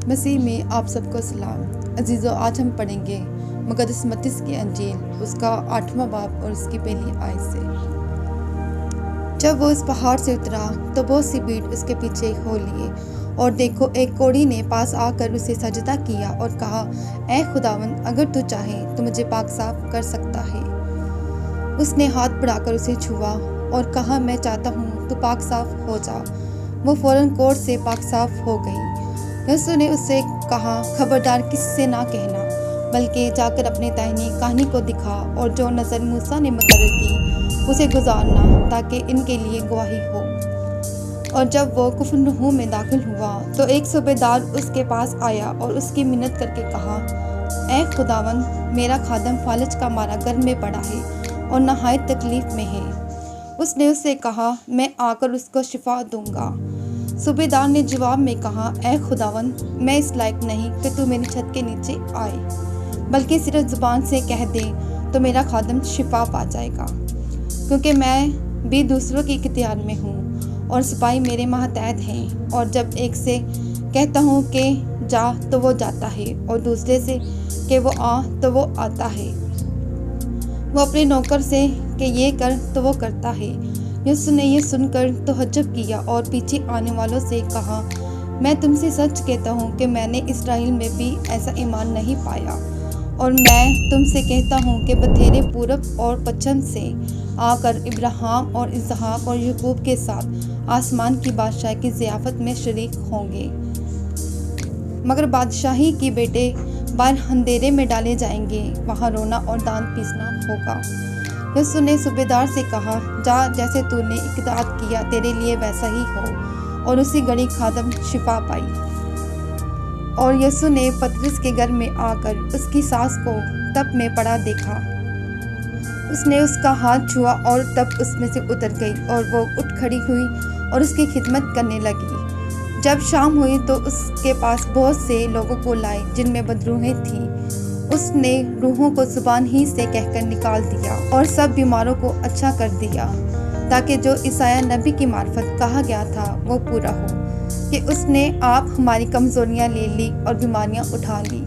मसीह में आप सबको सलाम। अजीज़ों, आज हम पढ़ेंगे मुक़द्दस मत्ती की अंजील, उसका 8वां बाब और उसकी पहली आयत से। जब वो इस पहाड़ से उतरा तो बहुत सी भीड़ उसके पीछे हो लिए, और देखो, एक कोढ़ी ने पास आकर उसे सजदा किया और कहा, ऐ खुदावंद, अगर तू चाहे तो मुझे पाक साफ कर सकता है। उसने हाथ बढ़ाकर उसे छुआ और कहा, मैं चाहता हूँ, तू पाक साफ हो जा। वो फौरन कोढ़ से पाक साफ हो गई। यीशु ने उससे कहा, खबरदार किसी से ना कहना, बल्कि जाकर अपने दाहिनी कहानी को दिखा और जो नज़र मूसा ने मुकर्रर की उसे गुजारना, ताकि इनके लिए गवाही हो। और जब वो कुफरनहूम में दाखिल हुआ तो एक सूबेदार उसके पास आया और उसकी मिन्नत करके कहा, ऐ खुदावंद, मेरा खादम फालज का मारा घर में पड़ा है और नहायत तकलीफ में है। उसने उससे कहा, मैं आकर उसको शिफा दूंगा। सूबेदार ने जवाब में कहा, ऐ खुदावंद, मैं इस लायक नहीं कि तू मेरी छत के नीचे आए, बल्कि सिर्फ ज़ुबान से कह दे तो मेरा खादम शिफा पा जाएगा, क्योंकि मैं भी दूसरों के इख्तियार में हूँ और सिपाही मेरे मातहत हैं। और जब एक से कहता हूँ कि जा तो वो जाता है, और दूसरे से कि वो आ तो वो आता है। वो अपने नौकर से कि ये कर तो वो करता है। यीशु ने ये सुनकर तो हज्जब किया और पीछे आने वालों से कहा, मैं तुमसे सच कहता हूँ कि मैंने इस्राएल में भी ऐसा ईमान नहीं पाया। और मैं तुमसे कहता हूँ कि बथेरे पूरब और पश्चिम से आकर इब्राहिम और इसहाक और याकूब के साथ आसमान की बादशाह की ज़ियाफ़त में शरीक होंगे। मगर बादशाही के बेटे बाहर अंधेरे में डाले जाएंगे, वहाँ रोना और दांत पीसना होगा। यीशु ने सूबेदार से कहा, जा, जैसे तूने इक़रार किया तेरे लिए वैसा ही हो। और उसी घड़ी खादम शिफा पाई। और यीशु ने पतरस के घर में आकर उसकी सास को तप में पड़ा देखा। उसने उसका हाथ छुआ और तप उसमें से उतर गई, और वो उठ खड़ी हुई और उसकी खिदमत करने लगी। जब शाम हुई तो उसके पास बहुत से लोगों को लाए जिनमें बदरूहें थीं। उसने रूहों को जुबान ही से कहकर निकाल दिया और सब बीमारों को अच्छा कर दिया, ताकि जो ईसाया नबी की मार्फत कहा गया था वो पूरा हो, कि उसने आप हमारी कमजोरियां ले ली और बीमारियां उठा ली।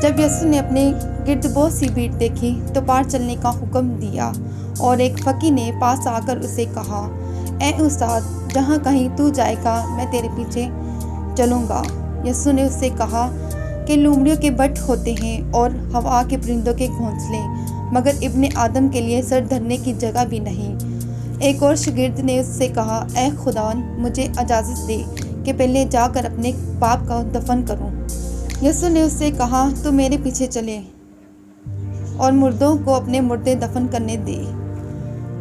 जब यीशु ने अपने गिर्द बहुत सी भीड़ देखी तो पार चलने का हुक्म दिया, और एक फकीर ने पास आकर उसे कहा, ऐ उस्ताद, जहाँ कहीं तू जाएगा मैं तेरे पीछे चलूँगा। यीशु ने उससे कहा कि लोमड़ियों के बट होते हैं और हवा के परिंदों के घोंसले, मगर इब्ने आदम के लिए सर धरने की जगह भी नहीं। एक और शागिर्द ने उससे कहा, ऐ खुदावन, मुझे इजाज़त दे कि पहले जाकर अपने बाप का दफन करूं। यीशु ने उससे कहा, तू मेरे पीछे चले और मुर्दों को अपने मुर्दे दफन करने दे।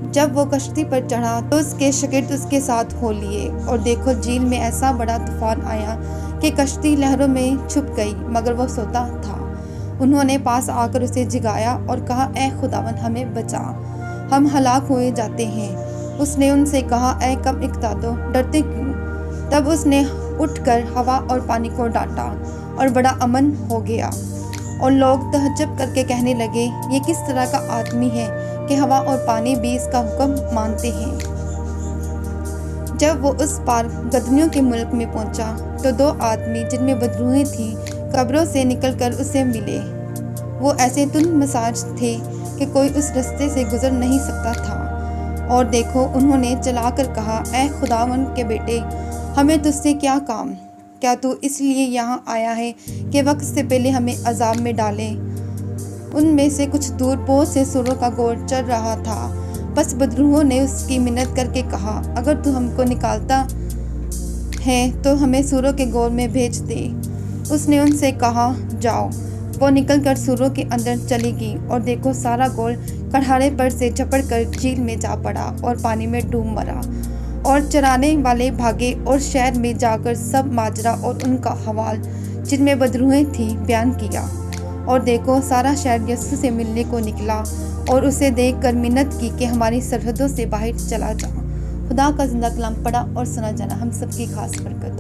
जब वो कश्ती पर चढ़ा तो उसके शागिर्द उसके साथ हो लिए, और देखो, झील में ऐसा बड़ा तूफान आया कि कश्ती लहरों में छुप गई, मगर वो सोता था। उन्होंने पास आकर उसे जगाया और कहा, ऐ खुदावन, हमें बचा, हम हलाक हुए जाते हैं। उसने उनसे कहा, ऐ कम इक़्तादो, डरते क्यों? तब उसने उठकर हवा और पानी को डांटा और बड़ा अमन हो गया। और लोग तहज्जुब करके कहने लगे, ये किस तरह का आदमी है कि हवा और पानी भी इसका हुक्म मानते हैं। जब वो उस पार गदनियों के मुल्क में पहुंचा तो दो आदमी जिनमें बदरूहें थीं कब्रों से निकलकर उसे मिले। वो ऐसे तुन मसाज थे कि कोई उस रास्ते से गुजर नहीं सकता था। और देखो, उन्होंने चलाकर कहा, ऐ खुदावन के बेटे, हमें तुझसे क्या काम? क्या तू इसलिए यहाँ आया है कि वक्त से पहले हमें अजाब में डाले? उनमें से कुछ दूर बहुत से सूरों का गोर चल रहा था। बस बदरूहों ने उसकी मिन्नत करके कहा, अगर तू हमको निकालता है तो हमें सूरों के गोर में भेज दे। उसने उनसे कहा, जाओ। वो निकलकर सूरों के अंदर चली गई, और देखो, सारा गोल कढ़ारे पर से झपड़ कर झील में जा पड़ा और पानी में डूब मरा। और चराने वाले भागे और शहर में जाकर सब माजरा और उनका हवाल जिनमें बदरूहें थी बयान किया। और देखो, सारा शहर यीशु से मिलने को निकला और उसे देखकर मिन्नत की कि हमारी सरहदों से बाहर चला जा। खुदा का जिंदा कलाम पढ़ा और सुना जाना हम सबकी खास बरकत।